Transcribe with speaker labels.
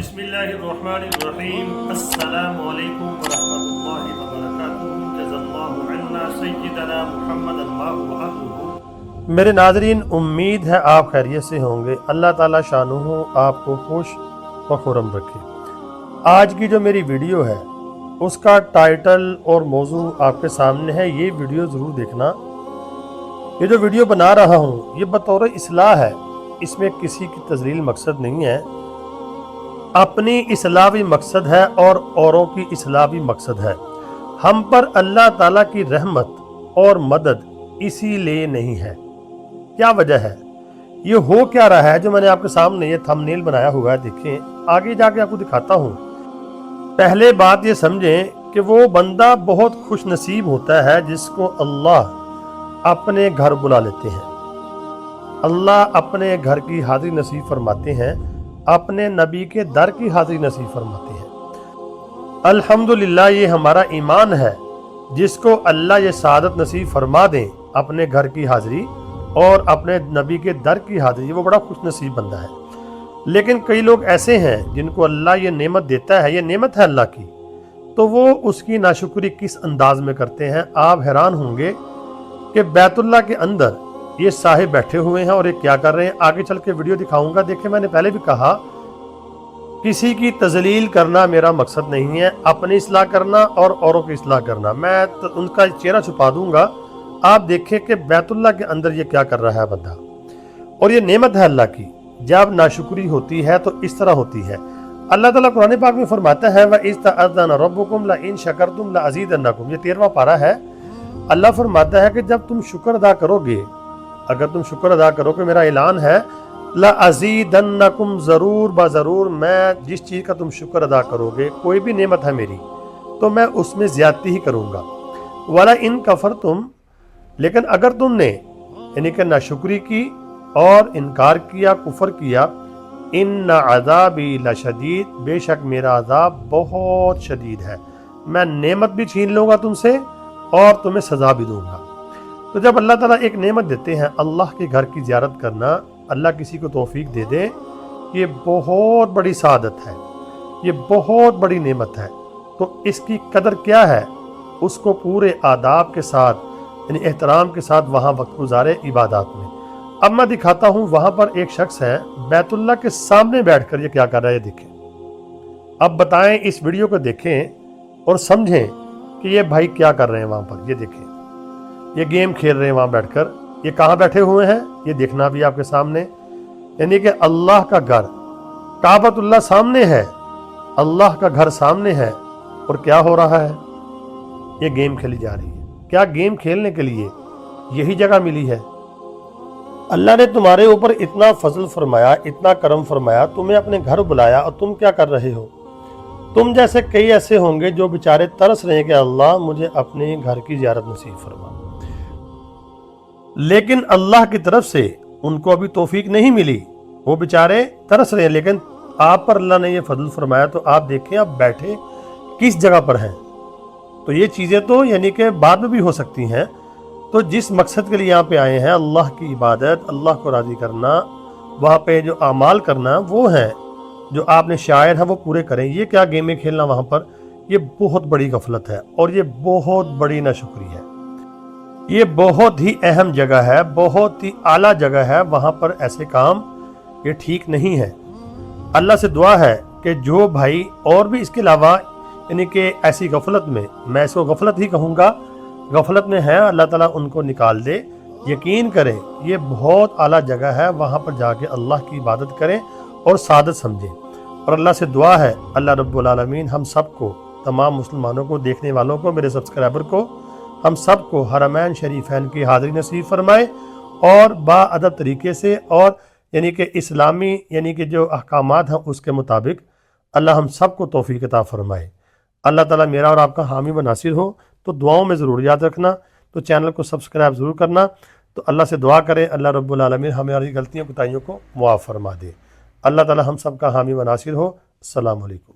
Speaker 1: बिस्मिल्लाहिर्रहमानिर्रहीम। अस्सलामु अलैकुम वरहमतुल्लाहि वबरकातुहू। जज़ल्लाहु अन्ना सय्यदना मुहम्मदन व अहलुहू। मेरे नाज़रीन, उम्मीद है आप खैरियत से होंगे। अल्लाह ताला शानुहू आपको खुश व खुरम रखे। आज की जो मेरी वीडियो है उसका टाइटल और मौजू आपके सामने है। ये वीडियो ज़रूर देखना। ये जो वीडियो बना रहा हूँ ये बतौर इस्लाह है, इसमें किसी की तज़लील मकसद नहीं है। अपनी इस्लाह भी मकसद है और औरों की इस्लाह भी मकसद है। हम पर अल्लाह ताला की रहमत और मदद इसीलिए नहीं है। क्या वजह है? ये हो क्या रहा है जो मैंने आपके सामने ये थंबनेल बनाया हुआ है, देखें। आगे जाके आपको दिखाता हूँ। पहले बात ये समझें कि वो बंदा बहुत खुश नसीब होता है जिसको अल्लाह अपने घर बुला लेते हैं। अल्लाह अपने घर की हाज़िरी नसीब फरमाते हैं, अपने नबी के दर की हाज़िरी नसीब फरमाते हैं। अल्हम्दुलिल्लाह, ये हमारा ईमान है। जिसको अल्लाह ये सादत नसीब फरमा दें अपने घर की हाज़िरी और अपने नबी के दर की हाज़िरी, वो बड़ा खुश नसीब बंदा है। लेकिन कई लोग ऐसे हैं जिनको अल्लाह ये नेमत देता है, ये नेमत है अल्लाह की, तो वो उसकी नाशुक्री किस अंदाज में करते हैं। आप हैरान होंगे कि बैतुल्लाह के अंदर ये साहिब बैठे हुए हैं और ये क्या कर रहे हैं। आगे चल के वीडियो दिखाऊंगा। देखिए, मैंने पहले भी कहा किसी की तजलील करना मेरा मकसद नहीं है, अपनी इस्लाह करना और औरों की इस्लाह करना। मैं तो उनका चेहरा छुपा दूंगा। आप देखें कि बैतुल्लाह के अंदर ये क्या कर रहा है बंदा। और ये नेमत है अल्लाह की। जब नाशुक्री होती है तो इस तरह होती है। अल्लाह ताला कुरान पाक में फरमाता है, व इज़ तअज़्ज़न रब्बुकुम ला इन शकरतुम ला अज़ीदन्नकुम। ये 13वां पारा है। अल्लाह फरमाता है कि जब तुम शुक्र अदा करोगे, अगर तुम शुक्र अदा करोगे, मेरा ऐलान है, ला अज़ीदन्नकुम, ज़रूर ब ज़रूर मैं जिस चीज़ का तुम शुक्र अदा करोगे, कोई भी नेमत है मेरी, तो मैं उसमें ज़्यादती ही करूँगा। वाला इन कफर तुम, लेकिन अगर तुमने यानी कि नाशुक्री की और इनकार किया, कुफर किया, इन्ना अज़ाबी लशदीद, बेशक मेरा अज़ाब बहुत शदीद है। मैं नेमत भी छीन लूँगा तुमसे और तुम्हें सज़ा भी दूँगा। तो जब अल्लाह ताला एक नेमत देते हैं, अल्लाह के घर की ज़ियारत करना, अल्लाह किसी को तौफीक दे दे, ये बहुत बड़ी सादत है, ये बहुत बड़ी नेमत है। तो इसकी कदर क्या है, उसको पूरे आदाब के साथ यानी एहतराम के साथ वहाँ वक्त गुजारे इबादत में। अब मैं दिखाता हूँ, वहाँ पर एक शख्स है बैतुल्लाह के सामने बैठकर ये क्या कर रहा है, देखें। अब बताएं, इस वीडियो को देखें और समझें कि ये भाई क्या कर रहे हैं वहाँ पर। ये देखें, ये गेम खेल रहे हैं वहाँ बैठकर। ये कहाँ बैठे हुए हैं ये देखना भी आपके सामने। यानी कि अल्लाह का घर काबतुल्लाह सामने है, अल्लाह का घर सामने है, और क्या हो रहा है, ये गेम खेली जा रही है। क्या गेम खेलने के लिए यही जगह मिली है? अल्लाह ने तुम्हारे ऊपर इतना फजल फरमाया, इतना करम फरमाया, तुम्हें अपने घर बुलाया, और तुम क्या कर रहे हो? तुम जैसे कई ऐसे होंगे जो बेचारे तरस रहे हैं कि अल्लाह मुझे अपने घर की ज़ियारत नसीब फरमा, लेकिन अल्लाह की तरफ से उनको अभी तौफीक नहीं मिली। वो बेचारे तरस रहे हैं, लेकिन आप पर अल्लाह ने ये फजल फरमाया। तो आप देखें आप बैठे किस जगह पर हैं। तो ये चीज़ें तो यानी कि बाद में भी हो सकती हैं। तो जिस मकसद के लिए यहाँ पे आए हैं, अल्लाह की इबादत, अल्लाह को राज़ी करना, वहाँ पे जो आमाल करना, वो हैं जो आपने शायर है वो पूरे करें। ये क्या गेमें खेलना वहाँ पर, ये बहुत बड़ी गफलत है और ये बहुत बड़ी नाशुक्री है। ये बहुत ही अहम जगह है, बहुत ही आला जगह है। वहाँ पर ऐसे काम ये ठीक नहीं है। अल्लाह से दुआ है कि जो भाई और भी इसके अलावा यानी कि ऐसी गफलत में, मैं इसको गफलत ही कहूँगा, गफलत में है, अल्लाह ताला उनको निकाल दे। यकीन करें ये बहुत आला जगह है। वहाँ पर जाके अल्लाह की इबादत करें और सादत समझें। और अल्लाह से दुआ है, अल्लाह रब्बुल आलमीन हम सबको, तमाम मुसलमानों को, देखने वालों को, मेरे सब्सक्राइबर को, हम सबको हरमैन शरीफैन की हाज़िरी नसीब फरमाए और बाअदब तरीके से और यानी कि इस्लामी यानी कि जो अहकामात हैं उसके मुताबिक अल्लाह हम सबको तौफीक अता फरमाए। अल्लाह ताला मेरा और आपका हामी व नासिर हो। तो दुआओं में ज़रूर याद रखना। तो चैनल को सब्सक्राइब ज़रूर करना। तो अल्लाह से दुआ करें, अल्लाह रब्बुल आलमीन हमारी गलतियों कोताहियों को मुआफ़ फरमा दे। अल्लाह ताला हम सब का हामी व नासिर हो। अस्सलामु अलैकुम।